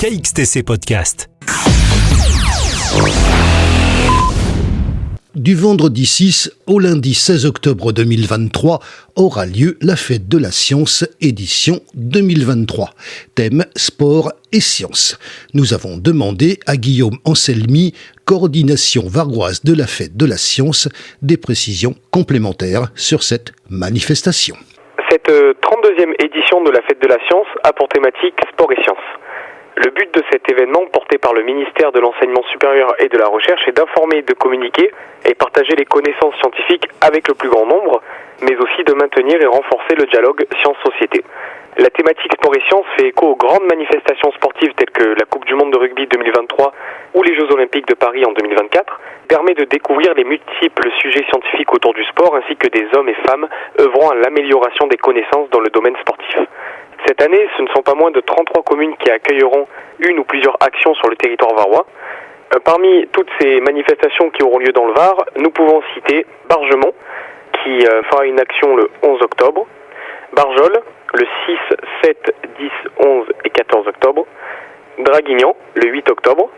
KXTC Podcast. Du vendredi 6 au lundi 16 octobre 2023 aura lieu la Fête de la Science édition 2023. Thème sport et sciences. Nous avons demandé à Guillaume Anselmi, coordination varoise de la Fête de la Science, des précisions complémentaires sur cette manifestation. Cette 32e édition de la Fête de la Science a pour thématique sport et sciences. Le but de cet événement, porté par le ministère de l'Enseignement supérieur et de la Recherche, est d'informer, de communiquer et partager les connaissances scientifiques avec le plus grand nombre, mais aussi de maintenir et renforcer le dialogue sciences-société. La thématique sport et sciences fait écho aux grandes manifestations sportives telles que la Coupe du Monde de rugby 2023 ou les Jeux Olympiques de Paris en 2024, permet de découvrir les multiples sujets scientifiques autour du sport ainsi que des hommes et femmes œuvrant à l'amélioration des connaissances dans le domaine sportif. Cette année, ce ne sont pas moins de 33 communes qui accueilleront une ou plusieurs actions sur le territoire varois. Parmi toutes ces manifestations qui auront lieu dans le Var, nous pouvons citer Bargemont, qui fera une action le 11 octobre, Barjol, le 6, 7, 10, 11 et 14 octobre, Draguignan, le 8 octobre,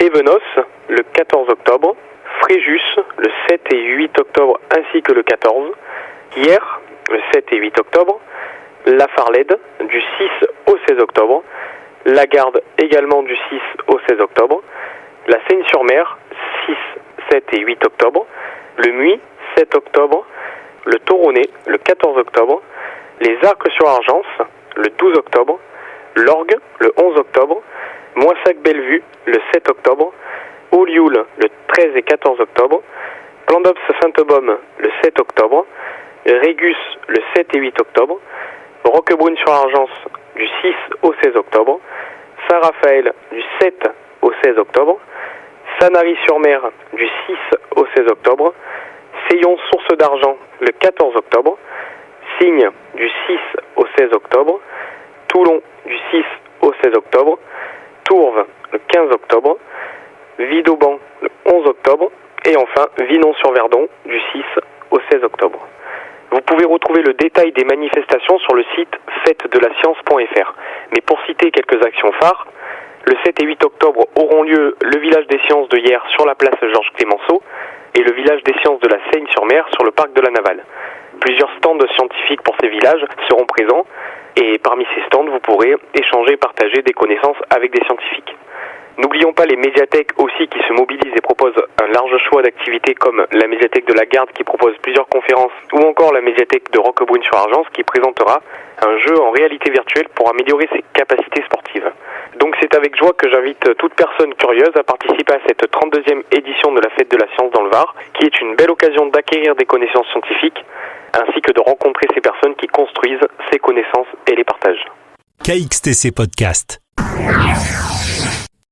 Évenos, le 14 octobre, Fréjus, le 7 et 8 octobre ainsi que le 14, Hyères, le 7 et 8 octobre, La Farlède, du 6 au 16 octobre, La Garde également du 6 au 16 octobre, la Seigne-sur-Mer, 6, 7 et 8 octobre, le Muy, 7 octobre, le Toronnet, le 14 octobre, les Arcs-sur-Argence, le 12 octobre, l'Orgue, le 11 octobre, Moissac-Bellevue, le 7 octobre, Olioul, le 13 et 14 octobre, Plandops-Sainte-Baume, le 7 octobre, Régus, le 7 et 8 octobre, Roquebrune-sur-Argence, du 6 au 16 octobre, Saint-Raphaël, du 7 au 16 octobre, Sanary-sur-Mer, du 6 au 16 octobre, Seyon-Source d'Argent, le 14 octobre, Signes, du 6 au 16 octobre, Toulon, du 6 au 16 octobre, Tourves, le 15 octobre, Vidauban, le 11 octobre, et enfin Vinon-sur-Verdon, du 6 au 16 octobre. Vous pouvez retrouver le détail des manifestations sur le site fêtedelaScience.fr. Mais pour citer quelques actions phares, le 7 et 8 octobre auront lieu le village des sciences de Hyères sur la place Georges Clémenceau et le village des sciences de la Seigne-sur-Mer sur le parc de la Navale. Plusieurs stands scientifiques pour ces villages seront présents et parmi ces stands, vous pourrez échanger et partager des connaissances avec des scientifiques. N'oublions pas les médiathèques aussi qui se mobilisent et proposent un large choix d'activités comme la médiathèque de la Garde qui propose plusieurs conférences ou encore la médiathèque de Roquebrune-sur-Argence qui présentera un jeu en réalité virtuelle pour améliorer ses capacités sportives. Donc c'est avec joie que j'invite toute personne curieuse à participer à cette 32e édition de la Fête de la Science dans le Var, qui est une belle occasion d'acquérir des connaissances scientifiques ainsi que de rencontrer ces personnes qui construisent ces connaissances et les partagent. KXTC Podcast.